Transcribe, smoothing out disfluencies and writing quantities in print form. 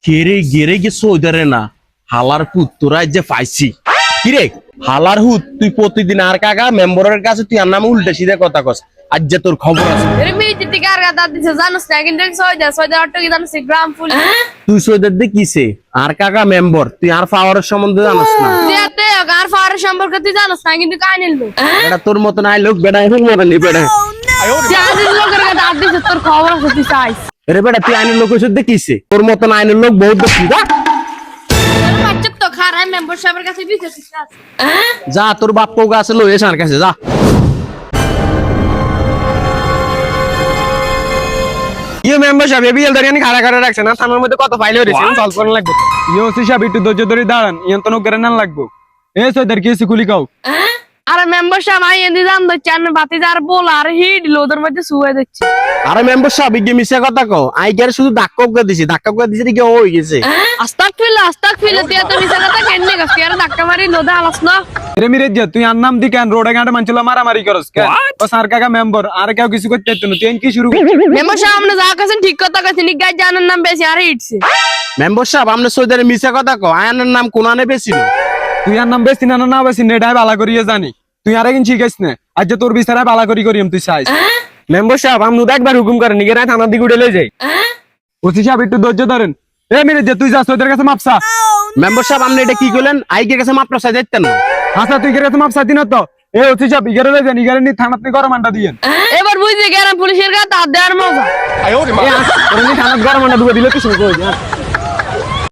কেরে গেরে গেছো ওইদারে না হালার পুত তোরা যে পাইছি কিরে হালার হুত তুই প্রতিদিন আর কাকা মেম্বারের কাছে তুই আর নামে উল্টা সিধা কথা কস আজ যে তোর খবর আছে তুই সৈদের দিয়ে কিসে আর কাকা মেম্বার তুই আর পাওয়ারের সম্বন্ধে জানোস না সম্পর্কে তুই জানোস না কিন্তু কাহিনী লোক এটা তোর মতন আই লোক বেড়া এখন মরানি বেড়া লোকের কাছে হাত দিছে তোর খবর আছে তুই চাইস রে বেটা তুই আইনের লোকের সাথে কিসে তোর মতন আইনের লোক বহুত দেখছি তো খারাপ মেম্বার সাহেবের কাছে বিচারছিস যা তোর বাপ পোকা আছে লই এসে আর কাছে যা ইয়ে মেম্বার সাহেব এবিএল দাঁড়িয়ে খাড়া খাড়া রাখছে না থানার মধ্যে কত ফাইল হয়েছে সলভ করা লাগবে ইয়ে ওসি সাহেব একটু ধৈর্য ধরে দাঁড়ান ইয়ে তো নকরে না লাগবো এ সৈদার কি খুলি কাও আরে মেম্বার সাহেব আই এন্দি জান দচ্ছে আর বাতি যার বল আর হিট লোদের মধ্যে শুয়ে দিচ্ছে আরে মেম্বার সাহেব ইগে মিছা কথা কও আইগার শুধু ধাক্কা দিছি কি হই গেছে আস্তাগফিরুল্লাহ তুই তো মিছা কথা কেন গেছ তুই আর ধাক্কা মারি লোদা আলাস না রে মিরে যে তুই আর নাম দি কেন রোডে ঘাটে মানছিল মারামারি করস কেন ও স্যার কাকা মেম্বার আর কেউ কিছু করতে পারতো না তুই কি শুরু মেম্বার সাহেব আপনি যা কাছেন ঠিক কথা কাছেন গাই জানার নাম বেশি আর হিটছে মেম্বার সাহেব আপনি সৈদারে মিছা কথা কও আয়নের নাম কোনানে বেছিল তুই আর নাম বেশি না না বেশি নেটাই বালা করিয়ে জানি তুই আর একদিন শিখাইস না আজ যে তোর বিচারে বালা করিম তুই চাইস মেম্বার সাহেব আমি একবার হুকুম করেন নিগে রায় থানার দিকে উঠে লয়ে যাই ওসি সাহেব একটু ধৈর্য ধরেন এ মিরে যে তুই যা সৈদের কাছে মাপসা মেম্বার সাহেব আপনি এটা কি করলেন আইগের কাছে মাপটা চাই যাইতেন না আচ্ছা তুই কাছে মাপসা দিন তো এ ওসি সাহেব ইগারে লয়ে যান ইগারে নি থানাত নি গরম আন্ডা দিয়েন এবার বুঝছি গ্রাম পুলিশের কাছে হাত দেওয়ার মজা থানাত গরম আন্ডা দুবে দিলে কি শুরু কই